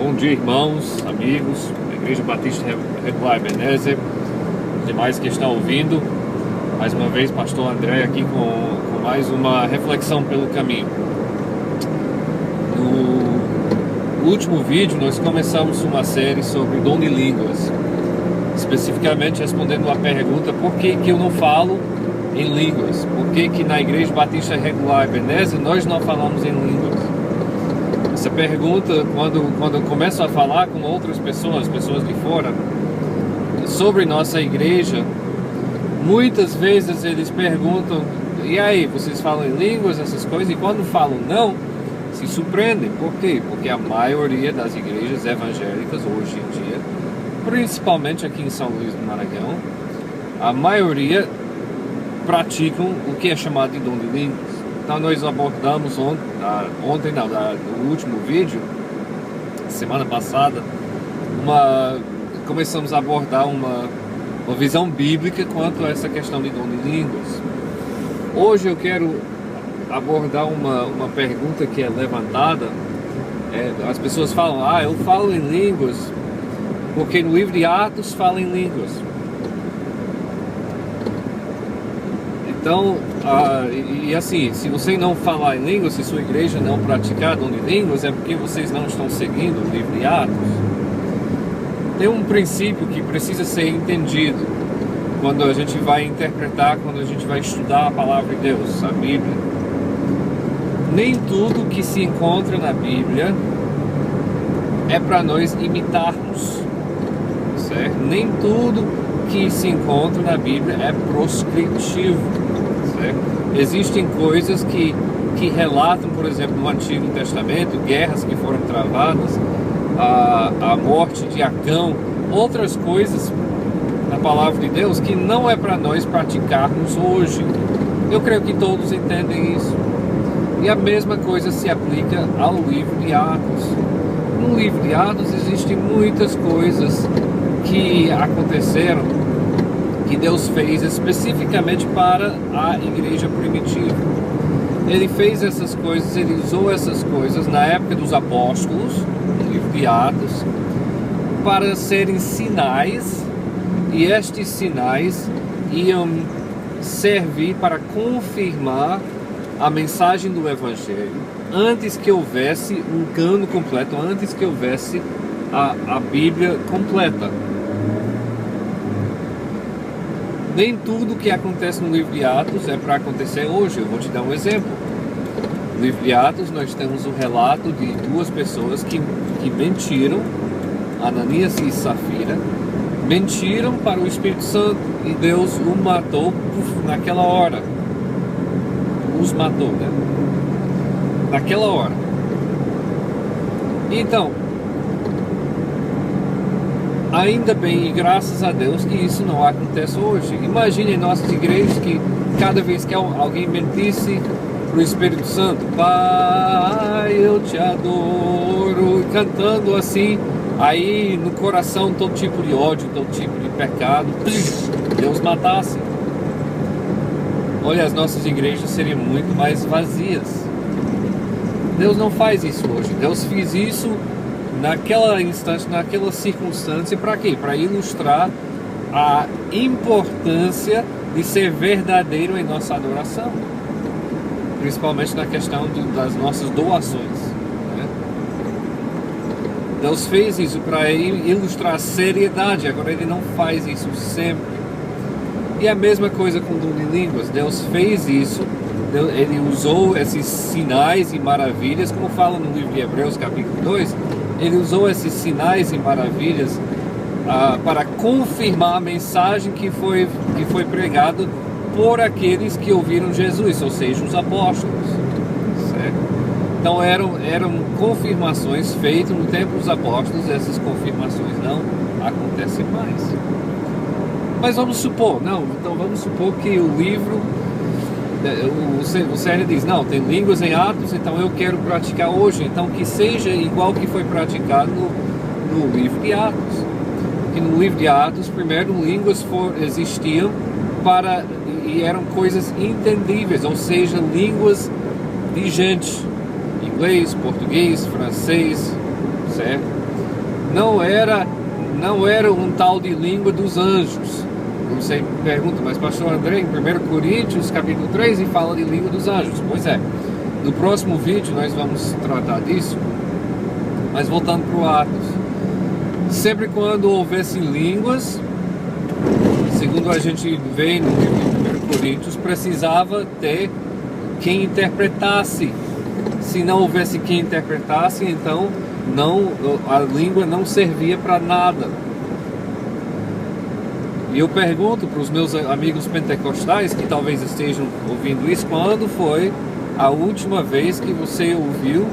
Bom dia, irmãos, amigos da Igreja Batista Regular Ebenezer, os demais que estão ouvindo. Mais uma vez, pastor André aqui com mais uma reflexão pelo caminho. No último vídeo, nós começamos uma série sobre dom de línguas, especificamente respondendo a pergunta: por que eu não falo em línguas? Por que na Igreja Batista Regular Ebenezer nós não falamos em línguas? Essa pergunta, quando eu começo a falar com outras pessoas de fora, sobre nossa igreja, muitas vezes eles perguntam: e aí, vocês falam em línguas, essas coisas? E quando falam não, se surpreendem. Por quê? Porque a maioria das igrejas evangélicas hoje em dia, principalmente aqui em São Luís do Maranhão, a maioria praticam o que é chamado de dom de línguas. Então nós abordamos no último vídeo, semana passada, começamos a abordar uma visão bíblica quanto a essa questão de dom de línguas. Hoje eu quero abordar uma pergunta que é levantada. As pessoas falam: eu falo em línguas porque no livro de Atos fala em línguas. Então, assim, se você não falar em línguas, se sua igreja não praticar dom de línguas, é porque vocês não estão seguindo o livro de Atos. Tem um princípio que precisa ser entendido quando a gente vai interpretar, quando a gente vai estudar a palavra de Deus, a Bíblia. Nem tudo que se encontra na Bíblia é para nós imitarmos, certo? Nem tudo que se encontra na Bíblia é proscritivo, certo? Existem coisas que relatam, por exemplo, no Antigo Testamento, guerras que foram travadas, a morte de Acão, outras coisas na palavra de Deus que não é para nós praticarmos hoje. Eu creio que todos entendem isso. E a mesma coisa se aplica ao livro de Atos. No livro de Atos existem muitas coisas que aconteceram, que Deus fez especificamente para a igreja primitiva. Ele fez essas coisas, ele usou essas coisas na época dos apóstolos, no livro de Atos, para serem sinais, e estes sinais iam servir para confirmar a mensagem do Evangelho antes que houvesse um cano completo, antes que houvesse a Bíblia completa. Nem tudo que acontece no livro de Atos é para acontecer hoje. Eu vou te dar um exemplo. No livro de Atos nós temos o relato de duas pessoas que mentiram, Ananias e Safira, mentiram para o Espírito Santo e Deus o matou naquela hora. Os matou, né? Naquela hora. Então, ainda bem e graças a Deus que isso não acontece hoje. Imagine em nossas igrejas que cada vez que alguém mentisse para o Espírito Santo: Pai, eu te adoro, cantando assim, aí no coração todo tipo de ódio, todo tipo de pecado, Deus matasse. Olha, as nossas igrejas seriam muito mais vazias. Deus não faz isso hoje. Deus fez isso naquela instância, naquela circunstância, para quê? Para ilustrar a importância de ser verdadeiro em nossa adoração, principalmente na questão das nossas doações, né? Deus fez isso para ilustrar a seriedade. Agora Ele não faz isso sempre. E a mesma coisa com o dom de línguas. Deus fez isso, Ele usou esses sinais e maravilhas, como fala no livro de Hebreus capítulo 2, Ele usou esses sinais e maravilhas para confirmar a mensagem que foi pregada por aqueles que ouviram Jesus, ou seja, os apóstolos, certo? Então eram confirmações feitas no tempo dos apóstolos. Essas confirmações não acontecem mais. Mas vamos supor que o livro, o Célio diz: não, tem línguas em Atos, então eu quero praticar hoje, então que seja igual que foi praticado no livro de Atos. Que no livro de Atos, primeiro, línguas existiam e eram coisas entendíveis, ou seja, línguas de gente, inglês, português, francês, certo? não era um tal de língua dos anjos. Você pergunta, mas pastor André, em 1 Coríntios capítulo 3 e fala de língua dos anjos. Pois é, no próximo vídeo nós vamos tratar disso. Mas voltando para o Atos, sempre quando houvesse línguas, segundo a gente vê no livro de 1 Coríntios, precisava ter quem interpretasse. Se não houvesse quem interpretasse, então a língua não servia para nada. E eu pergunto para os meus amigos pentecostais que talvez estejam ouvindo isso, quando foi a última vez que você ouviu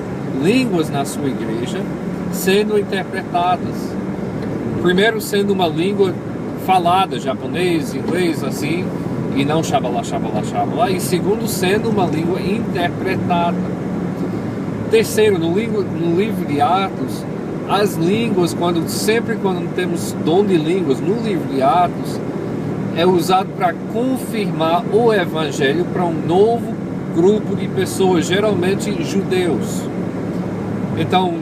línguas na sua igreja sendo interpretadas? Primeiro sendo uma língua falada, japonês, inglês, assim, e não xabalá, xabalá, xabalá. E segundo sendo uma língua interpretada. Terceiro, no livro de Atos, as línguas, sempre quando temos dom de línguas no livro de Atos, é usado para confirmar o evangelho para um novo grupo de pessoas, geralmente judeus. Então, um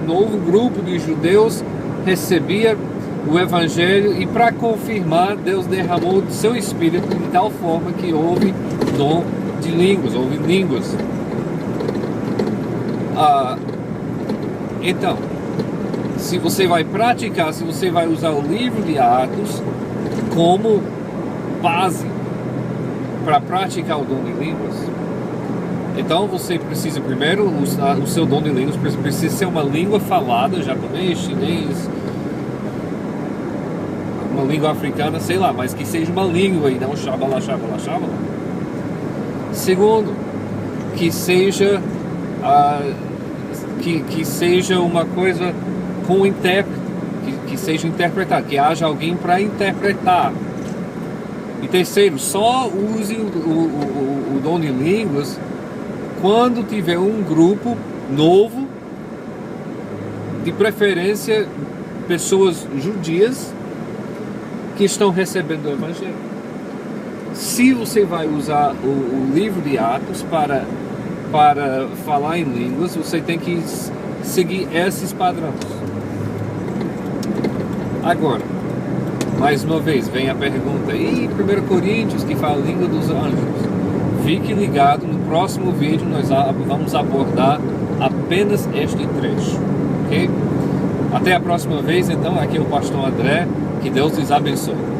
novo grupo de judeus recebia o evangelho e, para confirmar, Deus derramou do seu espírito de tal forma que houve dom de línguas, houve línguas. Então, se você vai praticar, se você vai usar o livro de Atos como base para praticar o dom de línguas, então você precisa primeiro usar o seu dom de línguas, precisa ser uma língua falada, japonês, chinês, uma língua africana, sei lá, mas que seja uma língua e não xabalá, xabalá, xabalá. Segundo, que seja que seja uma coisa com intérprete, que seja interpretado, que haja alguém para interpretar. E terceiro, só use o dom de línguas quando tiver um grupo novo, de preferência pessoas judias que estão recebendo o evangelho. Se você vai usar o livro de Atos para falar em línguas, você tem que seguir esses padrões. Agora, mais uma vez, vem a pergunta, e 1 Coríntios que fala a língua dos anjos? Fique ligado, no próximo vídeo nós vamos abordar apenas este trecho, ok? Até a próxima vez, então, aqui é o pastor André, que Deus lhes abençoe.